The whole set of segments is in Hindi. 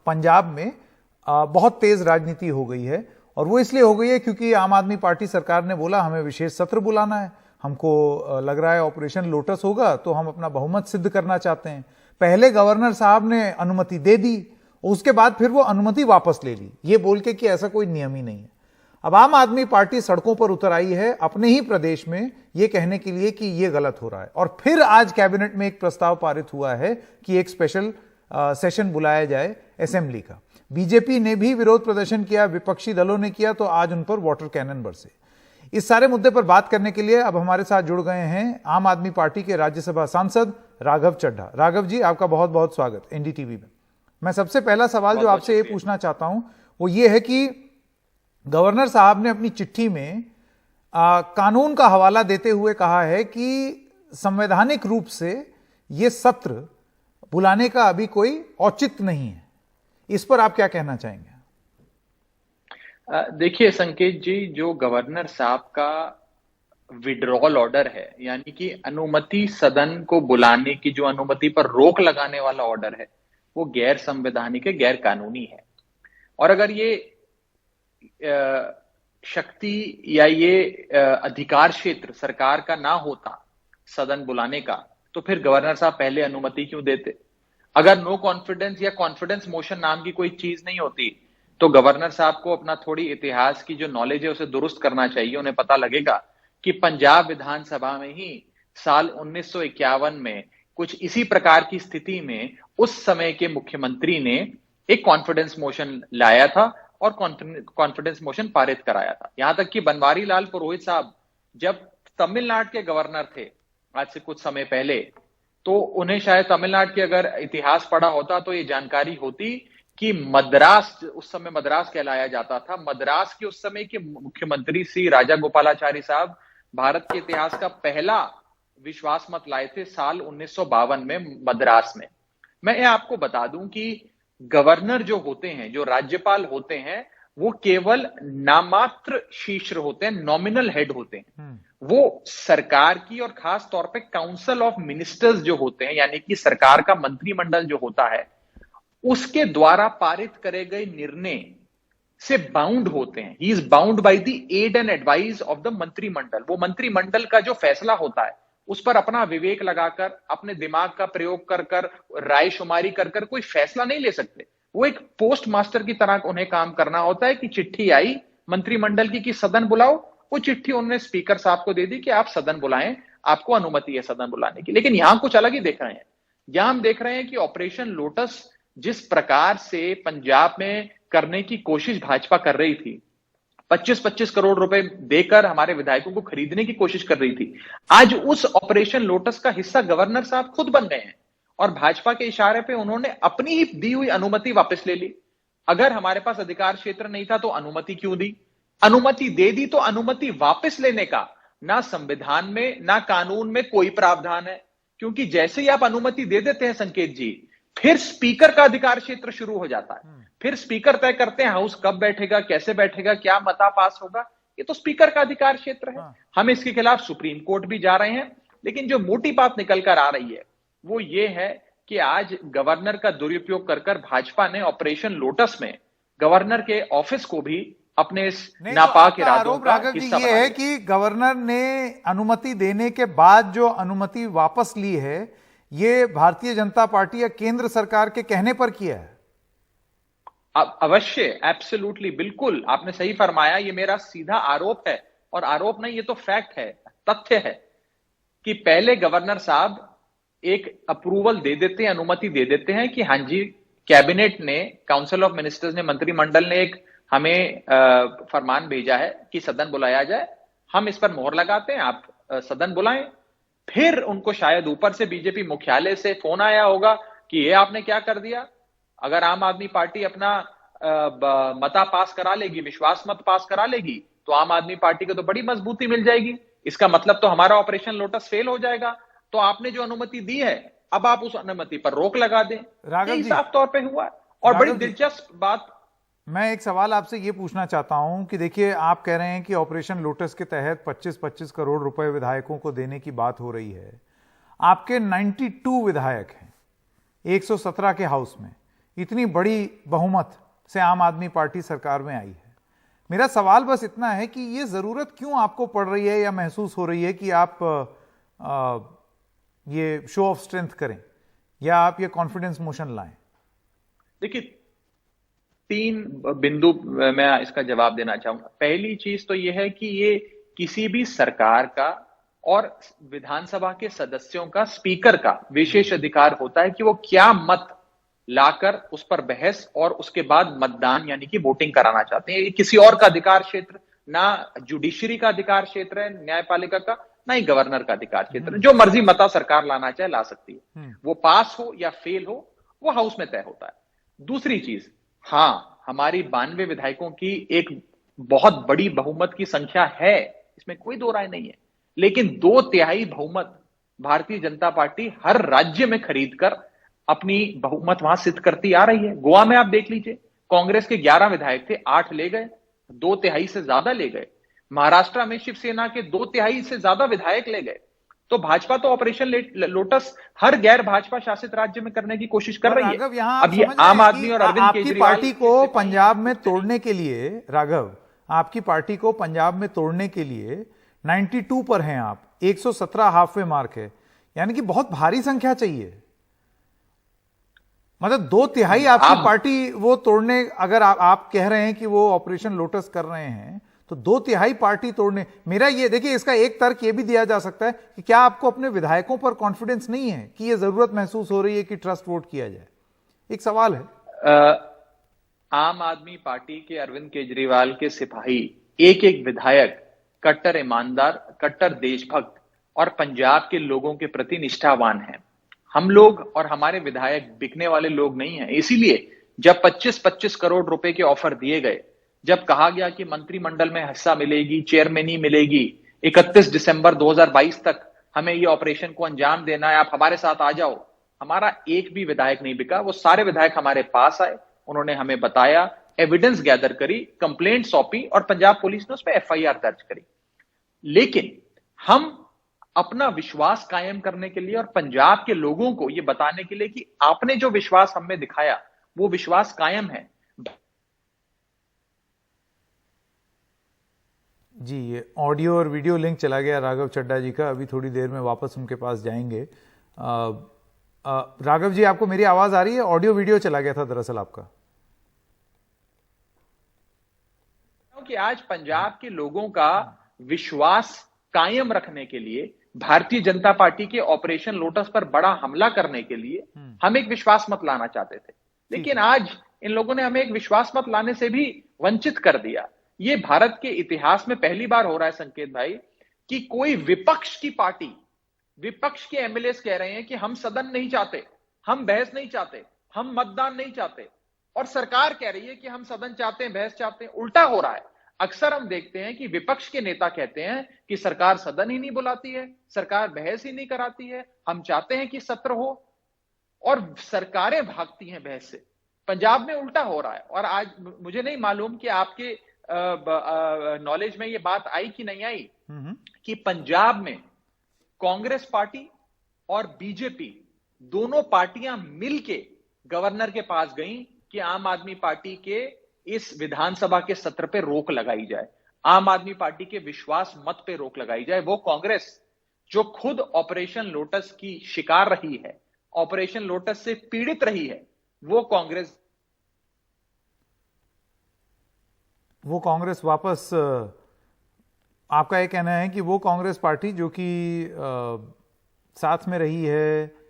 पंजाब में बहुत तेज राजनीति हो गई है, और वो इसलिए हो गई है क्योंकि आम आदमी पार्टी सरकार ने बोला हमें विशेष सत्र बुलाना है, हमको लग रहा है ऑपरेशन लोटस होगा तो हम अपना बहुमत सिद्ध करना चाहते हैं। पहले गवर्नर साहब ने अनुमति दे दी, उसके बाद फिर वो अनुमति वापस ले ली, ये बोल के कि ऐसा कोई नियम ही नहीं है। अब आम आदमी पार्टी सड़कों पर उतर आई है अपने ही प्रदेश में ये कहने के लिए कि ये गलत हो रहा है, और फिर आज कैबिनेट में एक प्रस्ताव पारित हुआ है कि एक स्पेशल सेशन बुलाया जाए असेंबली का। बीजेपी ने भी विरोध प्रदर्शन किया, विपक्षी दलों ने किया, तो आज उन पर वाटर कैनन बरसे। इस सारे मुद्दे पर बात करने के लिए अब हमारे साथ जुड़ गए हैं आम आदमी पार्टी के राज्यसभा सांसद राघव चड्ढा। राघव जी, आपका बहुत बहुत स्वागत एनडीटीवी में। मैं सबसे पहला सवाल जो आपसे ये पूछना चाहता हूं वो ये है कि गवर्नर साहब ने अपनी चिट्ठी में कानून का हवाला देते हुए कहा है कि संवैधानिक रूप से यह सत्र बुलाने का अभी कोई औचित्य नहीं है। इस पर आप क्या कहना चाहेंगे? देखिए संकेत जी, जो गवर्नर साहब का विड्रॉल ऑर्डर है, यानी कि अनुमति सदन को बुलाने की जो अनुमति पर रोक लगाने वाला ऑर्डर है, वो गैर संवैधानिक है, गैर कानूनी है। और अगर ये शक्ति या ये अधिकार क्षेत्र सरकार का ना होता सदन बुलाने का, तो फिर गवर्नर साहब पहले अनुमति क्यों देते? अगर नो कॉन्फिडेंस या कॉन्फिडेंस मोशन नाम की कोई चीज नहीं होती तो गवर्नर साहब को अपना थोड़ी इतिहास की जो नॉलेज है उसे दुरुस्त करना चाहिए। उन्हें पता लगेगा कि पंजाब विधानसभा में ही साल 1951 में कुछ इसी प्रकार की स्थिति में उस समय के मुख्यमंत्री ने एक कॉन्फिडेंस मोशन लाया था और कॉन्फिडेंस मोशन पारित कराया था। यहां तक कि बनवारी लाल पुरोहित साहब जब तमिलनाडु के गवर्नर थे आज से कुछ समय पहले, तो उन्हें शायद तमिलनाडु के अगर इतिहास पढ़ा होता तो ये जानकारी होती कि मद्रास, उस समय मद्रास कहलाया जाता था, मद्रास के उस समय के मुख्यमंत्री श्री राजा गोपालाचारी साहब भारत के इतिहास का पहला विश्वास मत लाए थे साल 1952 में मद्रास में। मैं आपको बता दूं कि गवर्नर जो होते हैं, जो राज्यपाल होते हैं, वो केवल नामात्र शीर्ष होते हैं, नॉमिनल हेड होते हैं। वो सरकार की और खास तौर पे काउंसिल ऑफ मिनिस्टर्स जो होते हैं, यानी कि सरकार का मंत्रिमंडल जो होता है, उसके द्वारा पारित करे गए निर्णय से बाउंड होते हैं। He is bound by the aid and advice of the मंत्रिमंडल। वो मंत्रिमंडल का जो फैसला होता है उस पर अपना विवेक लगाकर, अपने दिमाग का प्रयोग कर कर, राय शुमारी कर कर कोई फैसला नहीं ले सकते। वो एक पोस्ट मास्टर की तरह उन्हें काम करना होता है कि चिट्ठी आई मंत्रिमंडल की कि सदन बुलाओ, वो चिट्ठी उन्होंने स्पीकर साहब को दे दी कि आप सदन बुलाएं, आपको अनुमति है सदन बुलाने की। लेकिन यहां कुछ अलग ही देख रहे हैं। यहां हम देख रहे हैं कि ऑपरेशन लोटस जिस प्रकार से पंजाब में करने की कोशिश भाजपा कर रही थी, 25-25 करोड़ रुपए देकर हमारे विधायकों को खरीदने की कोशिश कर रही थी, आज उस ऑपरेशन लोटस का हिस्सा गवर्नर साहब खुद बन गए हैं और भाजपा के इशारे पे उन्होंने अपनी ही दी हुई अनुमति वापस ले ली। अगर हमारे पास अधिकार क्षेत्र नहीं था तो अनुमति क्यों दी? अनुमति दे दी तो अनुमति वापस लेने का ना संविधान में ना कानून में कोई प्रावधान है, क्योंकि जैसे ही आप अनुमति दे देते हैं संकेत जी, फिर स्पीकर का अधिकार क्षेत्र शुरू हो जाता है। फिर स्पीकर तय करते हैं हाउस कब बैठेगा, कैसे बैठेगा, क्या मता पास होगा, ये तो स्पीकर का अधिकार क्षेत्र है। हम इसके खिलाफ सुप्रीम कोर्ट भी जा रहे हैं। लेकिन जो मोटी बात निकल कर आ रही है वो ये है कि आज गवर्नर का दुरुपयोग कर कर भाजपा ने ऑपरेशन लोटस में गवर्नर के ऑफिस को भी अपने इस नापाक इरादों का हिस्सा ये है कि गवर्नर ने अनुमति देने के बाद जो अनुमति वापस ली है ये भारतीय जनता पार्टी या केंद्र सरकार के कहने पर किया है। अवश्य, एब्सोल्युटली, बिल्कुल आपने सही फरमाया। ये मेरा सीधा आरोप है, और आरोप नहीं, ये तो फैक्ट है, तथ्य है कि पहले गवर्नर साहब एक अप्रूवल दे देते हैं, अनुमति दे देते हैं कि हां जी, कैबिनेट ने, काउंसिल ऑफ मिनिस्टर्स ने, मंत्रिमंडल ने एक हमें फरमान भेजा है कि सदन बुलाया जाए, हम इस पर मोहर लगाते हैं, आप सदन बुलाएं। फिर उनको शायद ऊपर से बीजेपी मुख्यालय से फोन आया होगा कि ये आपने क्या कर दिया। अगर आम आदमी पार्टी अपना मता पास करा लेगी, विश्वास मत पास करा लेगी, तो आम आदमी पार्टी को तो बड़ी मजबूती मिल जाएगी। इसका मतलब तो हमारा ऑपरेशन लोटस फेल हो जाएगा। तो आपने जो अनुमति दी है अब आप उस अनुमति पर रोक लगा दें। ये साफ तौर पे हुआ। और बड़ी दिलचस्प बात, मैं एक सवाल आपसे ये पूछना चाहता हूं कि देखिए, आप कह रहे हैं कि ऑपरेशन लोटस के तहत 25-25 करोड़ रुपए विधायकों को देने की बात हो रही है। आपके 92 विधायक हैं 117 के हाउस में, इतनी बड़ी बहुमत से आम आदमी पार्टी सरकार में आई है। मेरा सवाल बस इतना है कि ये जरूरत क्यों आपको पड़ रही है या महसूस हो रही है कि आप ये शो ऑफ स्ट्रेंथ करें या आप ये कॉन्फिडेंस मोशन लाएं? देखिए, 3 बिंदु मैं इसका जवाब देना चाहूंगा। पहली चीज तो यह है कि ये किसी भी सरकार का और विधानसभा के सदस्यों का, स्पीकर का विशेष अधिकार होता है कि वो क्या मत लाकर उस पर बहस और उसके बाद मतदान यानी कि वोटिंग कराना चाहते हैं। ये किसी और का अधिकार क्षेत्र, ना जुडिशरी का अधिकार क्षेत्र है न्यायपालिका का, ना ही गवर्नर का अधिकार क्षेत्र है। जो मर्जी मता सरकार लाना चाहे ला सकती है, वो पास हो या फेल हो वो हाउस में तय होता है। दूसरी चीज, हाँ, हमारी 92 विधायकों की एक बहुत बड़ी बहुमत की संख्या है, इसमें कोई दो राय नहीं है, लेकिन 2/3 बहुमत भारतीय जनता पार्टी हर राज्य में खरीद कर अपनी बहुमत वहां सिद्ध करती आ रही है। गोवा में आप देख लीजिए, कांग्रेस के 11 विधायक थे, 8 ले गए, 2/3 से ज्यादा ले गए। महाराष्ट्र में शिवसेना के 2/3 से ज्यादा विधायक ले गए। तो भाजपा तो ऑपरेशन लोटस हर गैर भाजपा शासित राज्य में करने की कोशिश कर रही है। अब ये आम आदमी और अरविंद केजरीवाल पार्टी को पंजाब में तोड़ने के लिए, राघव, आपकी पार्टी को पंजाब में तोड़ने के लिए 92 पर हैं आप, 117 हाफवे मार्क है, यानी कि बहुत भारी संख्या चाहिए। मतलब 2/3 आपकी पार्टी वो तोड़ने, अगर आप कह रहे हैं कि वो ऑपरेशन लोटस कर रहे हैं तो 2/3 पार्टी तोड़ने, मेरा ये देखिए, इसका एक तर्क ये भी दिया जा सकता है कि क्या आपको अपने विधायकों पर कॉन्फिडेंस नहीं है कि ये जरूरत महसूस हो रही है कि ट्रस्ट वोट किया जाए? एक सवाल है। आम आदमी पार्टी के अरविंद केजरीवाल के सिपाही, एक एक विधायक कट्टर ईमानदार, कट्टर देशभक्त और पंजाब के लोगों के प्रति निष्ठावान हैं। हम लोग और हमारे विधायक बिकने वाले लोग नहीं हैं। इसीलिए जब 25-25 करोड़ रुपए के ऑफर दिए गए, जब कहा गया कि मंत्रिमंडल में हिस्सा मिलेगी, चेयरमैनी मिलेगी, 31 दिसंबर 2022 तक हमें ये ऑपरेशन को अंजाम देना है, आप हमारे साथ आ जाओ, हमारा एक भी विधायक नहीं बिका। वो सारे विधायक हमारे पास आए, उन्होंने हमें बताया, एविडेंस गैदर करी, कंप्लेंट सौंपी और पंजाब पुलिस ने उस पर FIR दर्ज करी। लेकिन हम अपना विश्वास कायम करने के लिए और पंजाब के लोगों को यह बताने के लिए कि आपने जो विश्वास हमें दिखाया वो विश्वास कायम है। जी, ये ऑडियो और वीडियो लिंक चला गया राघव चड्ढा जी का, अभी थोड़ी देर में वापस उनके पास जाएंगे। राघव जी, आपको मेरी आवाज आ रही है? ऑडियो वीडियो चला गया था दरअसल आपका। कि आज पंजाब के लोगों का विश्वास कायम रखने के लिए, भारतीय जनता पार्टी के ऑपरेशन लोटस पर बड़ा हमला करने के लिए हम एक विश्वास मत लाना चाहते थे, लेकिन आज इन लोगों ने हमें एक विश्वास मत लाने से भी वंचित कर दिया। ये भारत के इतिहास में पहली बार हो रहा है संकेत भाई कि कोई विपक्ष की पार्टी, विपक्ष के MLAs कह रहे हैं कि हम सदन नहीं चाहते, हम बहस नहीं चाहते, हम मतदान नहीं चाहते, और सरकार कह रही है कि हम सदन चाहते हैं, बहस चाहते हैं। उल्टा हो रहा है। अक्सर हम देखते हैं कि विपक्ष के नेता कहते हैं कि सरकार सदन ही नहीं बुलाती है, सरकार बहस ही नहीं कराती है, हम चाहते हैं कि सत्र हो, और सरकारें भागती हैं बहस से। पंजाब में उल्टा हो रहा है। और आज मुझे नहीं मालूम कि आपके नॉलेज में ये बात आई कि नहीं आई कि पंजाब में कांग्रेस पार्टी और बीजेपी दोनों पार्टियां मिलके गवर्नर के पास गई कि आम आदमी पार्टी के इस विधानसभा के सत्र पे रोक लगाई जाए, आम आदमी पार्टी के विश्वास मत पे रोक लगाई जाए। वो कांग्रेस जो खुद ऑपरेशन लोटस की शिकार रही है, ऑपरेशन लोटस से पीड़ित रही है, वो कांग्रेस वापस, आपका यह कहना है कि वो कांग्रेस पार्टी जो कि साथ में रही है,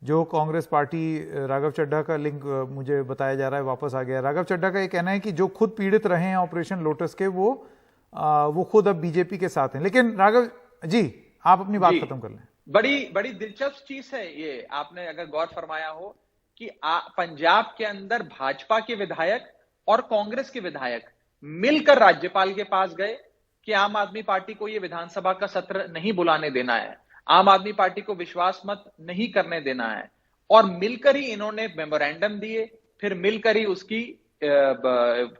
जो कांग्रेस पार्टी, राघव चड्ढा का लिंक मुझे बताया जा रहा है वापस आ गया। राघव चड्ढा का ये कहना है कि जो खुद पीड़ित रहे हैं ऑपरेशन लोटस के, वो खुद अब बीजेपी के साथ हैं। लेकिन राघव जी, आप अपनी बात खत्म कर लें। बड़ी दिलचस्प चीज है ये, आपने अगर गौर फरमाया हो कि पंजाब के अंदर भाजपा के विधायक और कांग्रेस के विधायक मिलकर राज्यपाल के पास गए कि आम आदमी पार्टी को ये विधानसभा का सत्र नहीं बुलाने देना है, आम आदमी पार्टी को विश्वास मत नहीं करने देना है, और मिलकर ही इन्होंने मेमोरेंडम दिए, फिर मिलकर ही उसकी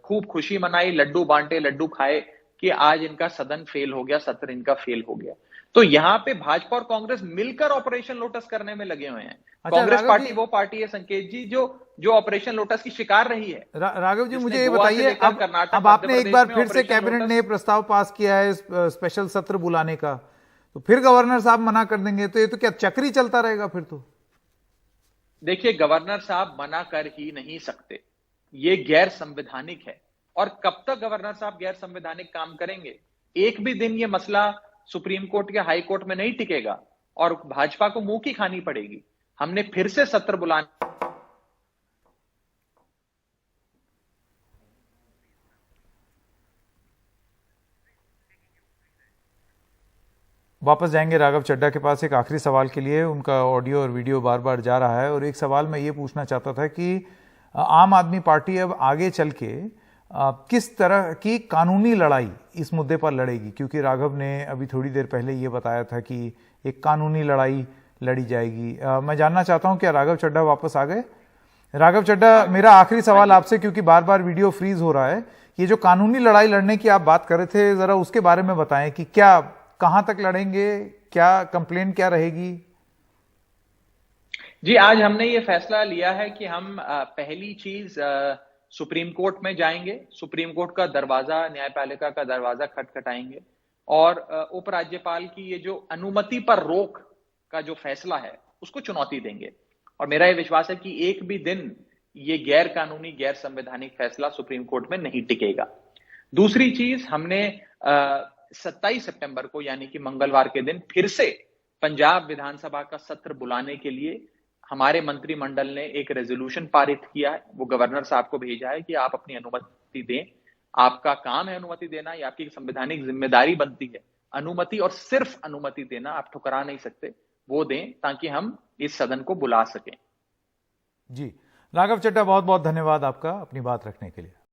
खूब खुशी मनाई, लड्डू बांटे, लड्डू खाए कि आज इनका सदन फेल हो गया, सत्र इनका फेल हो गया। तो यहाँ पे भाजपा और कांग्रेस मिलकर ऑपरेशन लोटस करने में लगे हुए हैं। अच्छा, कांग्रेस राघव पार्टी जी, वो पार्टी है संकेत जी जो ऑपरेशन लोटस की शिकार रही है। राघव जी, मुझे जिसने ये गोवा से बताइए, लेकर कर्नाटक, अब मध्य आपने एक प्रदेश बार में फिर से ऑपरेशन कैबिनेट लोटस। ने प्रस्ताव पास किया है स्पेशल सत्र बुलाने का, तो फिर गवर्नर साहब मना कर देंगे तो ये तो क्या चक्री चलता रहेगा फिर तो? देखिए, गवर्नर साहब मना कर ही नहीं सकते, ये गैर संवैधानिक है। और कब तक गवर्नर साहब गैर संवैधानिक काम करेंगे? एक भी दिन ये मसला सुप्रीम कोर्ट या हाई कोर्ट में नहीं टिकेगा और भाजपा को मुंह की खानी पड़ेगी। हमने फिर से सत्र बुलाने वापस जाएंगे राघव चड्ढा के पास एक आखिरी सवाल के लिए। उनका ऑडियो और वीडियो बार बार जा रहा है और एक सवाल मैं ये पूछना चाहता था कि आम आदमी पार्टी अब आगे चल के किस तरह की कानूनी लड़ाई इस मुद्दे पर लड़ेगी, क्योंकि राघव ने अभी थोड़ी देर पहले ये बताया था कि एक कानूनी लड़ाई लड़ी जाएगी। मैं जानना चाहता हूं क्या राघव चड्ढा वापस आ गए? राघव चड्ढा, मेरा आखिरी सवाल आपसे, क्योंकि बार बार वीडियो फ्रीज हो रहा है, ये जो कानूनी लड़ाई लड़ने की आप बात कर रहे थे, जरा उसके बारे में बताएं कि क्या, कहां तक लड़ेंगे, क्या कंप्लेंट क्या रहेगी? जी, आज हमने ये फैसला लिया है कि हम पहली चीज सुप्रीम कोर्ट में जाएंगे, सुप्रीम कोर्ट का दरवाजा, न्यायपालिका का दरवाजा खटखटाएंगे और उपराज्यपाल की ये जो अनुमति पर रोक का जो फैसला है उसको चुनौती देंगे। और मेरा ये विश्वास है कि एक भी दिन ये गैर कानूनी, गैर संवैधानिक फैसला सुप्रीम कोर्ट में नहीं टिकेगा। दूसरी चीज, हमने 27 सितंबर को यानी कि मंगलवार के दिन फिर से पंजाब विधानसभा का सत्र बुलाने के लिए हमारे मंत्रिमंडल ने एक रेजोल्यूशन पारित किया है। वो गवर्नर साहब को भेजा है कि आप अपनी अनुमति दें, आपका काम है अनुमति देना, ये आपकी संवैधानिक जिम्मेदारी बनती है अनुमति, और सिर्फ अनुमति देना, आप ठुकरा नहीं सकते, वो दें ताकि हम इस सदन को बुला सकें। जी, राघव चड्ढा, बहुत बहुत धन्यवाद आपका अपनी बात रखने के लिए।